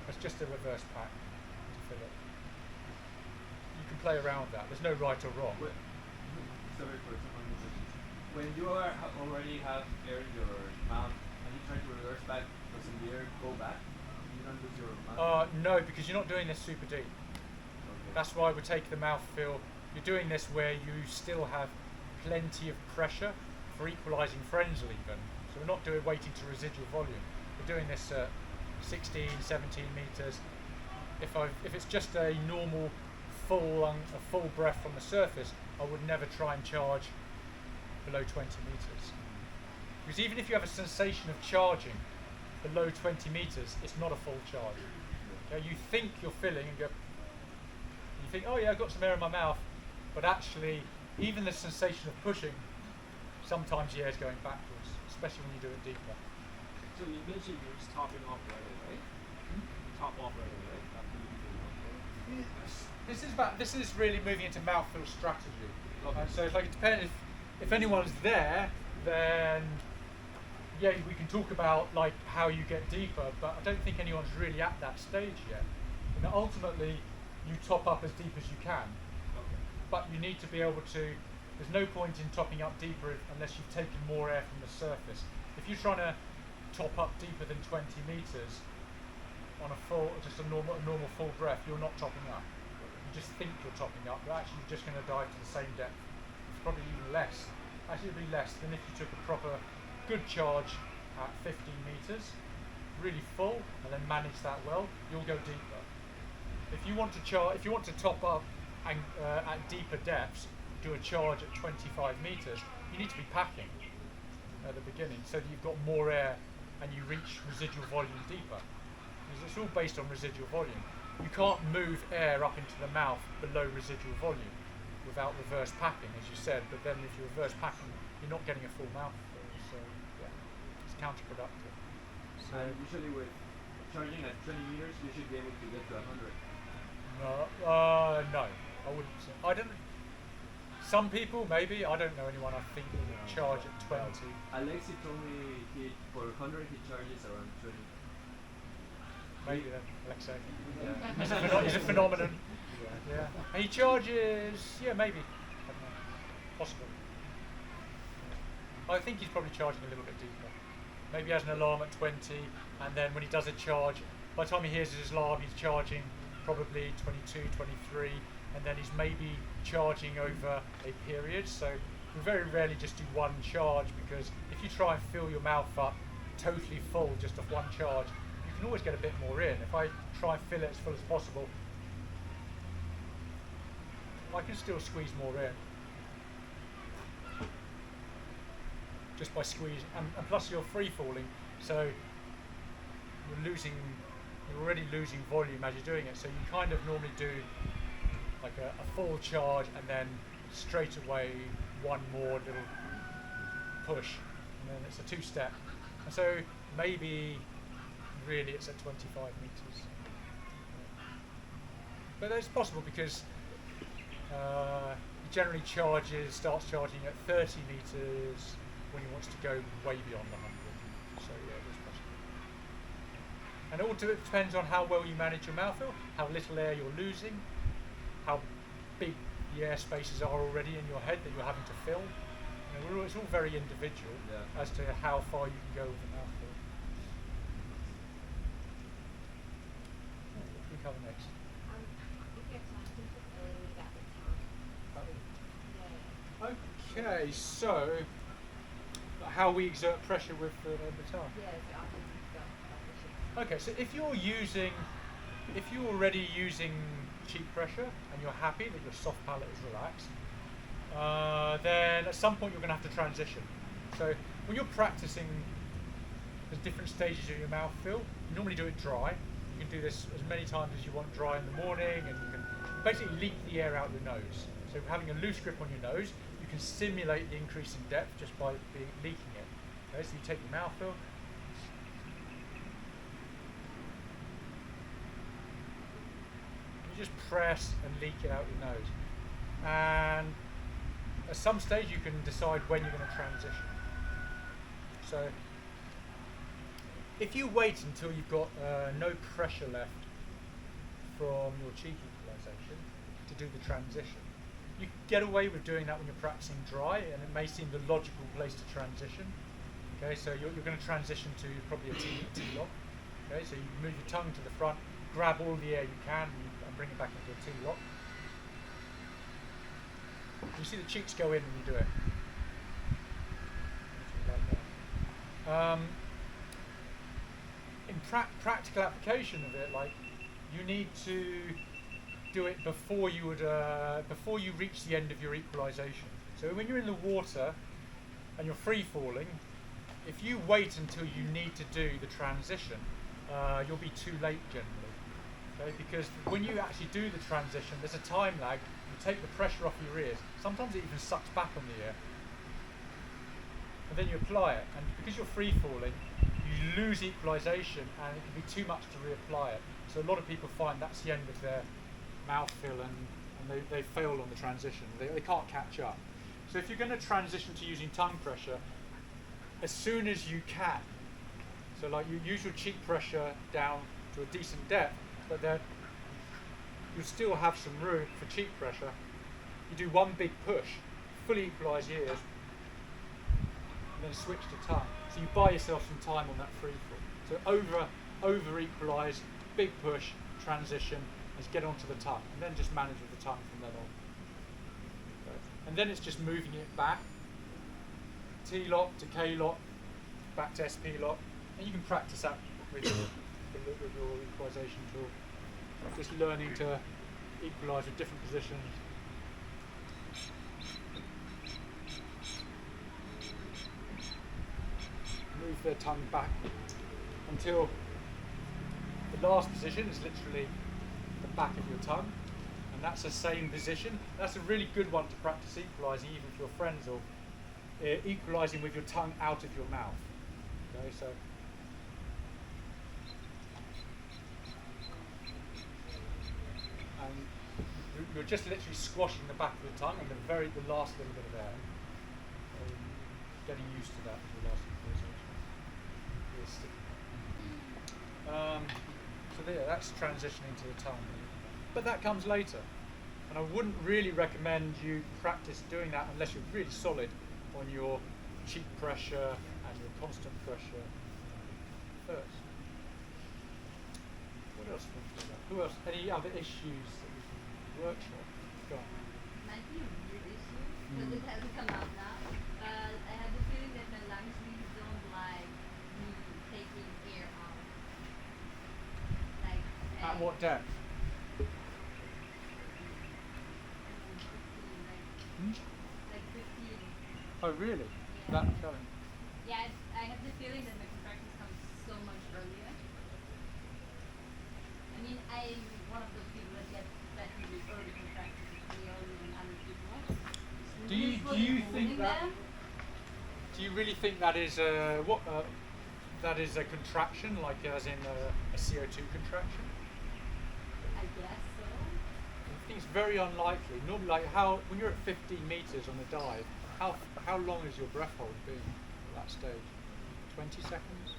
That's just a reverse pack to fill it. You can play around that. There's no right or wrong. Sorry for some questions. When you already have air in your mouth and you try to reverse back, doesn't the air go back? You don't lose your mouth? No, because you're not doing this super deep. Okay. That's why we take the mouthfill. You're doing this where you still have plenty of pressure for equalising frenzel even. So we're not waiting to residual volume. We're doing this at 16, 17 meters. If it's just a normal a full breath from the surface, I would never try and charge below 20 meters. Because even if you have a sensation of charging below 20 meters, it's not a full charge. Okay, you think you're filling and you think, oh yeah, I've got some air in my mouth, but actually, even the sensation of pushing, sometimes the air is going backwards, especially when you do it deeper. So you mentioned you're just topping off right away. Top off right away. After you do the mouthful. This is really moving into mouthful strategy. Okay. So it's like, it depends if anyone's there, then yeah, we can talk about like how you get deeper, but I don't think anyone's really at that stage yet. And ultimately, you top up as deep as you can, Okay. but you need to be able to. There's no point in topping up deeper unless you've taken more air from the surface. If you're trying to top up deeper than 20 meters on a normal full breath, you're not topping up. You just think you're topping up, but actually you're just going to dive to the same depth. It's probably even less. Actually, it'll be less than if you took a proper good charge at 15 meters, really full, and then manage that well. You'll go deeper. If you want to top up and, at deeper depths, do a charge at 25 meters. You need to be packing at the beginning so that you've got more air and you reach residual volume deeper. Because it's all based on residual volume. You can't move air up into the mouth below residual volume without reverse packing, as you said. But then if you reverse packing, you're not getting a full mouthful. So yeah, it's counterproductive. So usually with charging at 20 meters, you should be able to get to 100. no, I wouldn't say. I don't. Some people maybe. I don't know anyone. I think who would charge at 20. Alexi told me for 100 he charges around 20. Maybe then, Alexei. Yeah. He's a phenomenon. Yeah. And he charges, maybe. I don't know. Possible. I think he's probably charging a little bit deeper. Maybe he has an alarm at 20, and then when he does a charge, by the time he hears his alarm, he's charging probably 22, 23, and then he's maybe charging over a period. So we very rarely just do one charge, because if you try and fill your mouth up totally full just off one charge, you can always get a bit more in. If I try and fill it as full as possible, I can still squeeze more in. Just by squeezing, and plus you're free falling, so you're already losing volume as you're doing it. So you kind of normally do like a full charge and then straight away one more little push, and then it's a two-step. And so maybe really it's at 25 meters. But that's possible because he generally starts charging at 30 meters when he wants to go way beyond the 100. So yeah, it is possible. And it all depends on how well you manage your mouthfeel, how little air you're losing, how big the air spaces are already in your head that you're having to fill. It's all very individual as to how far you can go with the mouthful. What can we cover next? If you have time, can you talk a little bit about the tongue? Yeah. Okay, so how we exert pressure with the tongue. Yeah, if you often go. Okay, so if you're already using cheek pressure and you're happy that your soft palate is relaxed, then at some point you're going to have to transition. So when you're practicing the different stages of your mouthfeel, you normally do it dry. You can do this as many times as you want dry in the morning, and you can basically leak the air out your nose. So having a loose grip on your nose, you can simulate the increase in depth just by leaking it. Okay, so you take your mouthfeel, you just press and leak it out your nose. And at some stage you can decide when you're going to transition. So if you wait until you've got no pressure left from your cheek equalisation to do the transition, you can get away with doing that when you're practicing dry, and it may seem the logical place to transition. Okay, so you're going to transition to probably a T-lock. Okay, so you move your tongue to the front, grab all the air you can, and bring it back into a T-lock. You see the cheeks go in when you do it. Like that. In practical application of it, like, you need to do it before you reach the end of your equalisation. So when you're in the water and you're free falling, if you wait until you need to do the transition, you'll be too late generally. Okay? Because when you actually do the transition, there's a time lag. You take the pressure off your ears. Sometimes it even sucks back on the ear. And then you apply it. And because you're free falling, you lose equalisation, and it can be too much to reapply it. So a lot of people find that's the end of their mouthfeel, and they fail on the transition. They can't catch up. So if you're going to transition to using tongue pressure, as soon as you can, so like you use your cheek pressure down to a decent depth, but then you still have some room for cheek pressure. You do one big push, fully equalise ears, and then switch to tongue. So you buy yourself some time on that free fall. So over equalise, big push, transition, is get onto the tongue, and then just manage with the tongue from then on. Okay. And then it's just moving it back, T-lock to K-lock, back to SP-lock, and you can practice that with your equalisation tool. Just learning to equalise with different positions. Move their tongue back until the last position is literally the back of your tongue, and that's the same position. That's a really good one to practice equalising, even for your frenzel, equalising with your tongue out of your mouth. Okay, so and you're just literally squashing the back of your tongue and the last little bit of air. Getting used to that for the last so there, that's transitioning to the tongue. But that comes later. And I wouldn't really recommend you practice doing that unless you're really solid on your cheek pressure and your constant pressure first. What else? Who else? Any other issues that we can workshop? Go on. Might be a weird issue, but it hasn't come out now. I have the feeling that my lungs really don't like me taking air out. Like At what depth? 15, like 15. Oh, really? Yeah. That going? Yeah, I have the feeling that my contractions come so much earlier. I mean, I'm one of those people that get definitely early contractions way earlier than other people. Do you think that? Do you really think that is that is a contraction, like as in a CO2 contraction? I guess so. I think it's very unlikely. Normally, like when you're at 15 meters on a dive, how long is your breath hold been at that stage? 20 seconds?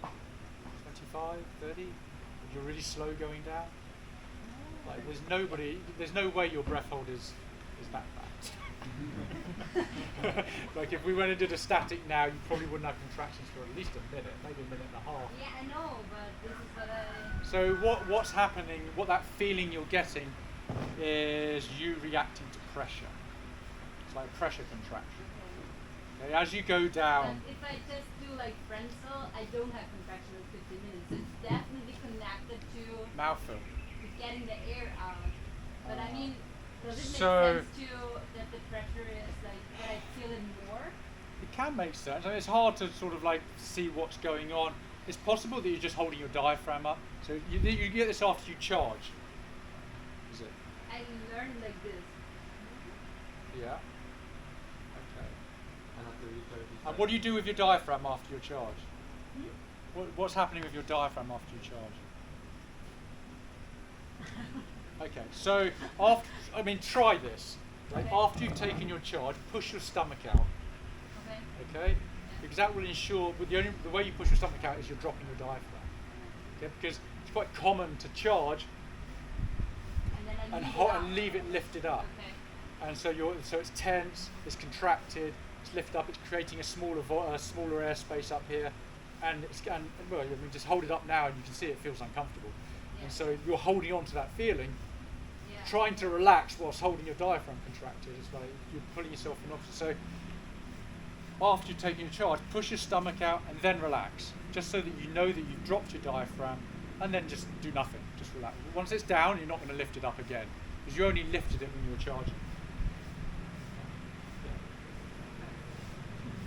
25, 30? If you're really slow going down? Like there's no way your breath hold is that bad. Like if we went and did a static now, you probably wouldn't have contractions for at least a minute, maybe a minute and a half. Yeah, I know, but this is what I... So what's happening, what that feeling you're getting is you reacting to pressure. It's like pressure contraction. Okay, as you go down... But if I just do like frenzel, I don't have contraction in 15 minutes. So it's definitely connected to Mouthfill. getting the air out. But I mean, does it make So- sense to that the pressure is like that I feel it more? It can make sense. I mean, it's hard to sort of like see what's going on. It's possible that you're just holding your diaphragm up. So you get this after you charge. Is it? I learned like this. Yeah. Okay. And after you charge, And what do you do with your diaphragm after your charge? What's happening with your diaphragm after you charge? Okay, so try this. Like, Okay. after you've taken your charge, push your stomach out. Okay. Okay, because that will ensure. But the way you push your stomach out is you're dropping your diaphragm. Okay, because it's quite common to charge And then I and leave it out. and leave it lifted up, Okay. and so it's tense, it's contracted, it's lifted up, it's creating a smaller airspace up here, and just hold it up now, and you can see it feels uncomfortable. Yeah. And so you're holding on to that feeling, Yeah. trying to relax whilst holding your diaphragm contracted. It's like you're pulling yourself in opposite. So after you've taken your charge, push your stomach out and then relax, just so that you know that you've dropped your diaphragm, and then just do nothing, just relax. Once it's down, you're not going to lift it up again, because you only lifted it when you were charging.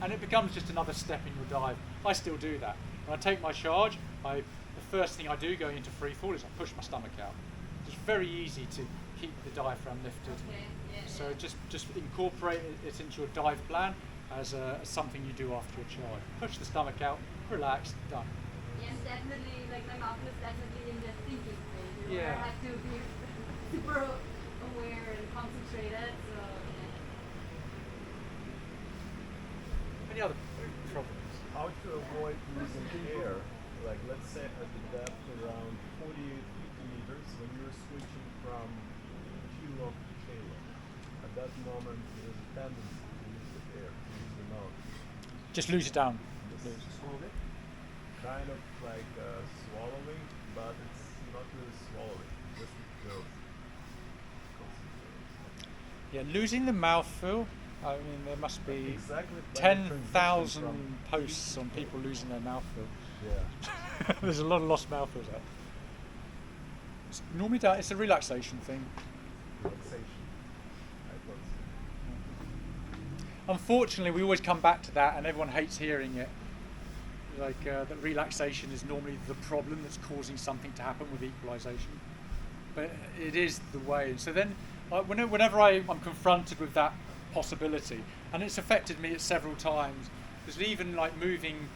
And it becomes just another step in your dive. I still do that. When I take my charge, the first thing I do going into free fall is I push my stomach out. It's very easy to keep the diaphragm lifted. Okay. Yeah. So yeah. just incorporate it into your dive plan as something you do after your charge. Push the stomach out, relax, done. Yes, definitely. Like my mouth is definitely in the thinking phase. Where Yeah. I have to be super aware and concentrated. So yeah. Any other problems? How to avoid losing air? Like let's say at the depth around 48, 50 meters, when you're switching from T-lock to K-lock. At that moment, there is a tendency to lose the air, to lose the mouth. Just lose it down. Kind of like swallowing, but it's not really swallowing, just it goes. Yeah, losing the mouthful. I mean, there must be Exactly. 10,000 posts on people losing their mouthful. Yeah. There's a lot of lost mouthfuls out. It's normally it's a relaxation thing. Relaxation. I thought so. Unfortunately, we always come back to that, and everyone hates hearing it. Like that, relaxation is normally the problem that's causing something to happen with equalization. But it is the way. So then, whenever I'm confronted with that possibility, and it's affected me at several times, because even like moving,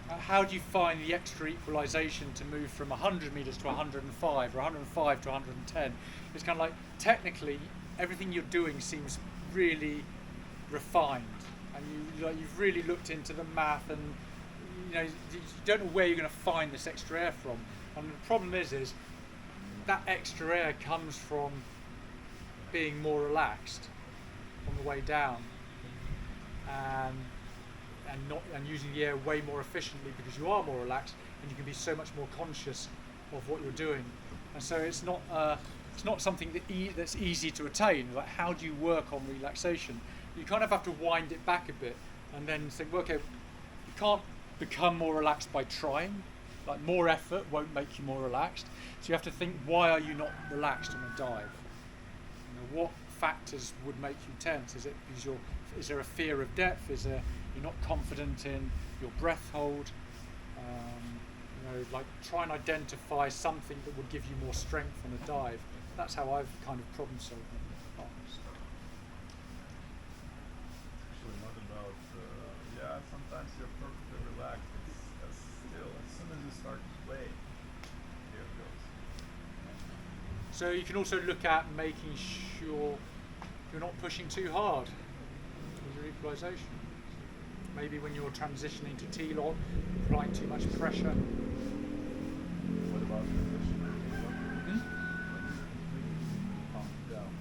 how do you find the extra equalization to move from 100 meters to 105 or 105 to 110? It's kind of like technically everything you're doing seems really refined, and you've really looked into the math, and you don't know where you're going to find this extra air from. And the problem is that extra air comes from being more relaxed on the way down, and using the air way more efficiently, because you are more relaxed and you can be so much more conscious of what you're doing. And so it's not something that's easy to attain. Like, how do you work on relaxation? You kind of have to wind it back a bit and then think, well, okay, you can't become more relaxed by trying. Like, more effort won't make you more relaxed. So you have to think, why are you not relaxed on a dive? What factors would make you tense? Is it because is there a fear of depth? Is there you're not confident in your breath hold? Like, try and identify something that would give you more strength on a dive. That's how I've kind of problem solved in the past. Actually, not about. Sometimes you're perfectly relaxed. It's still, as soon as you start to play, here it goes. So you can also look at making sure you're not pushing too hard with your equalization. Maybe when you're transitioning to T-lock, applying too much pressure. What about transition to K-lock? Pump down.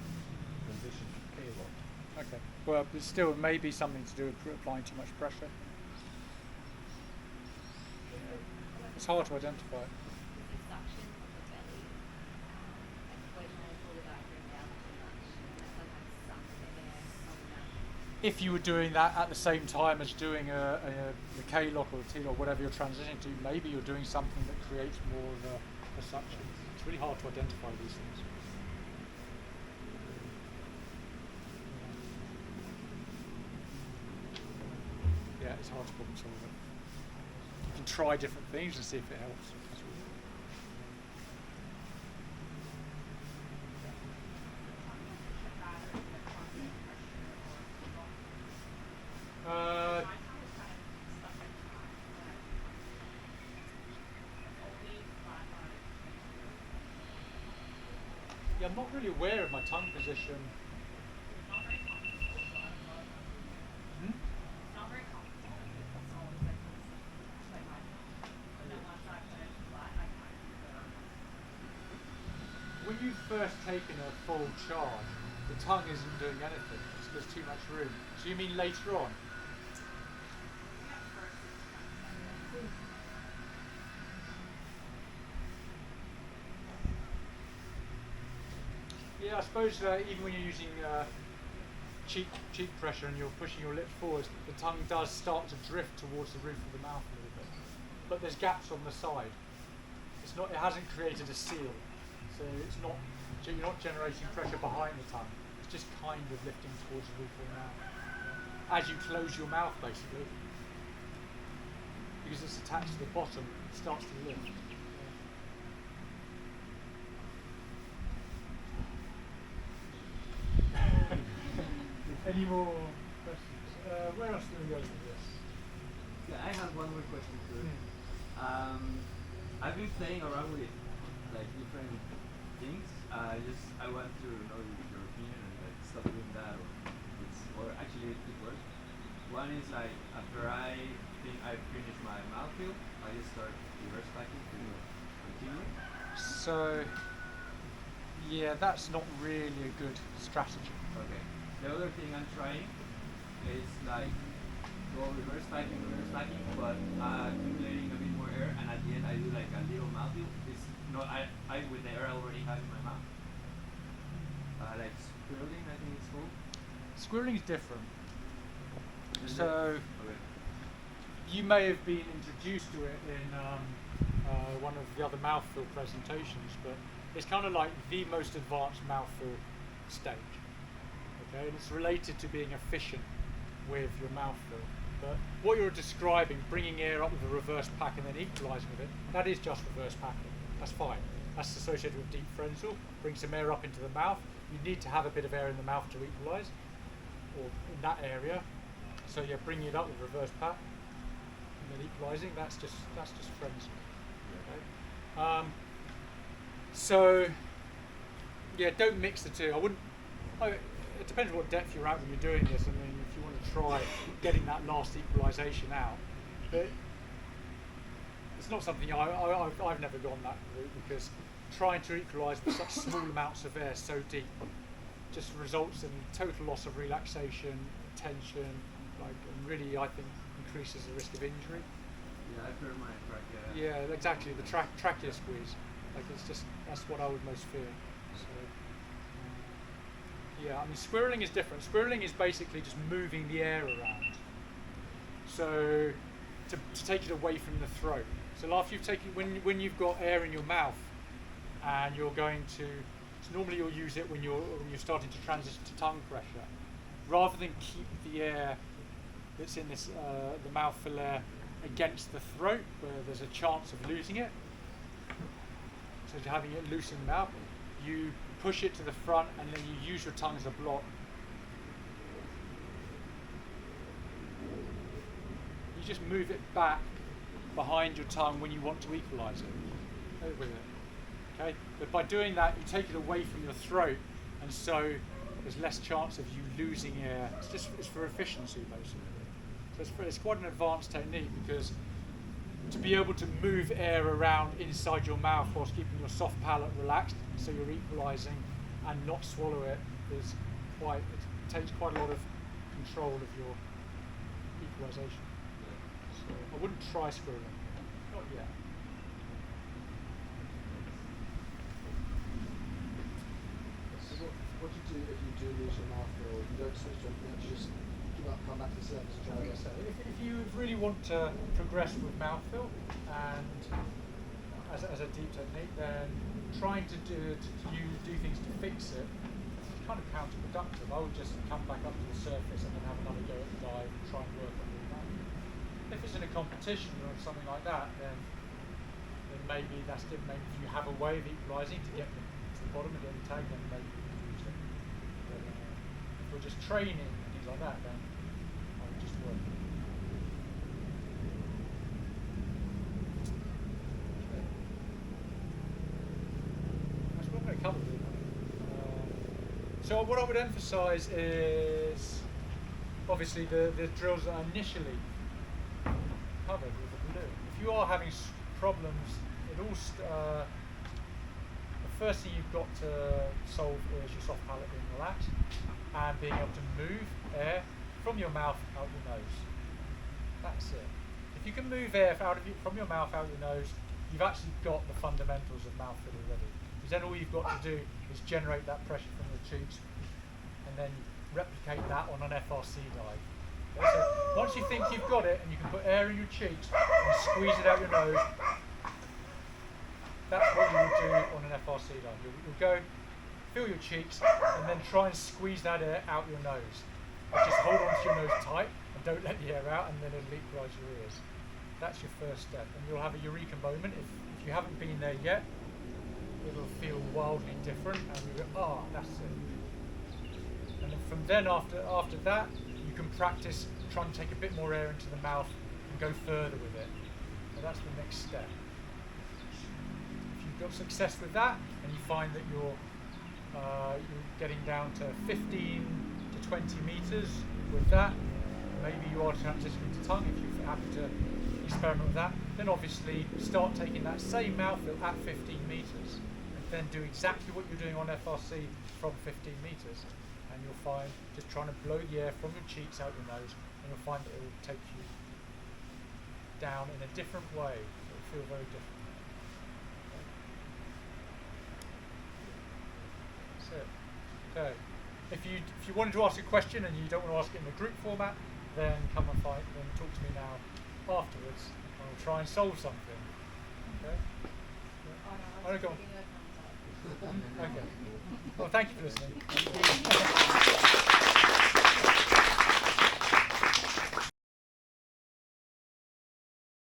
Transition to K-lock. Okay. Well, there's still maybe something to do with applying too much pressure. It's hard to identify. If you were doing that at the same time as doing the K-lock or the T-lock, whatever you're transitioning to, maybe you're doing something that creates more of a suction. It's really hard to identify these things. Yeah, it's hard to problem solve it. You can try different things and see if it helps. Yeah, I'm not really aware of my tongue position. When you've first taken a full charge, the tongue isn't doing anything. There's too much room. So you mean later on? Yeah, I suppose even when you're using cheek pressure and you're pushing your lips forwards, the tongue does start to drift towards the roof of the mouth a little bit. But there's gaps on the side. It hasn't created a seal. So you're not generating pressure behind the tongue. It's just kind of lifting towards the roof of the mouth. As you close your mouth, basically. Because it's attached to the bottom, it starts to lift. Any more questions? Where else do we go with this? Yeah, I have one more question too. I've been playing around with like different things. I want to know your opinion and like stop doing that, or actually it works. One is like after I think I finish my mouthful, I just start reverse packing to continue. So, yeah, that's not really a good strategy. Okay. The other thing I'm trying is like go reverse packing, but accumulating a bit more air, and at the end I do like a little mouthful. It's not I with the air I already have in my mouth. Like Squirreling, I think it's called. Squirreling is different. Is So it? Okay. you may have been introduced to it in one of the other mouthful presentations, but it's kind of like the most advanced mouthful stage. Okay, and it's related to being efficient with your mouthful. But what you're describing, bringing air up with a reverse pack and then equalising with it, that is just reverse packing. That's fine. That's associated with deep frenzel. Bring some air up into the mouth. You need to have a bit of air in the mouth to equalise, or in that area. So you're bringing it up with reverse pack and then equalising. That's just frenzel. Okay? So yeah, don't mix the two. I wouldn't. It depends on what depth you're at when you're doing this. I mean, if you want to try getting that last equalisation out, but it's not something I've never gone that route, because trying to equalise with such small amounts of air so deep just results in total loss of relaxation, tension, and really I think increases the risk of injury. Yeah, I've heard my trachea. Yeah, exactly. The trachea squeeze, it's just that's what I would most fear. So, yeah, I mean, squirreling is different. Squirreling is basically just moving the air around. So to take it away from the throat. So after you've taken, when you've got air in your mouth, and you're going to, so normally you'll use it when you're starting to transition to tongue pressure, rather than keep the air that's in this the mouthful air against the throat, where there's a chance of losing it. So having it loose in the mouth, you push it to the front and then you use your tongue as a block. You just move it back behind your tongue when you want to equalise it. Over it. Okay? But by doing that, you take it away from your throat, and so there's less chance of you losing air. It's for efficiency, basically. So it's quite an advanced technique, because to be able to move air around inside your mouth whilst keeping your soft palate relaxed, so you're equalising and not swallow it, it takes quite a lot of control of your equalisation. So I wouldn't try squirreling, not yet. So what you do if you do lose your mouthful, you don't switch to anything, you just come back to the surface and try again. So if you really want to progress with mouthful and as a deep technique, then trying to do things to fix it is kind of counterproductive. I would just come back up to the surface and then have another go at the dive and try and work on doing that. If it's in a competition or something like that, then maybe that's different. Maybe if you have a way of equalising to get to the bottom and get the tag, then maybe you can use it. But if we're just training and things like that, then I would just work. That's what I'm going to cover. So what I would emphasise is obviously the drills that are initially covered with the balloon. If you are having problems, the first thing you've got to solve is your soft palate being relaxed and being able to move air from your mouth out your nose. That's it. If you can move air from your mouth out your nose, you've actually got the fundamentals of mouthful already. Because then all you've got to do is generate that pressure from your cheeks and then replicate that on an FRC dive. Okay, so once you think you've got it and you can put air in your cheeks and squeeze it out your nose, that's what you would do on an FRC dive. You'll go, fill your cheeks, and then try and squeeze that air out your nose. Just hold on to your nose tight and don't let the air out, and then it'll equalise your ears. That's your first step, and you'll have a eureka moment. If you haven't been there yet, it'll feel wildly different, and you'll go, that's it. And then from then after that, you can practice trying to take a bit more air into the mouth and go further with it. So that's the next step. If you've got success with that, and you find that you're getting down to 15 to 20 meters with that, maybe you are transitioning to tongue if you're happy to experiment with that, then obviously start taking that same mouthful at 15 meters and then do exactly what you're doing on FRC from 15 meters. And you'll find just trying to blow the air from your cheeks out your nose, and you'll find that it will take you down in a different way. It will feel very different. That's it. Okay. If you wanted to ask a question and you don't want to ask it in the group format, then come and talk to me now afterwards. I'll try and solve something. Okay? Oh, no, Oh, I was go on. taking a thumbs up. Okay. Well, thank you for listening.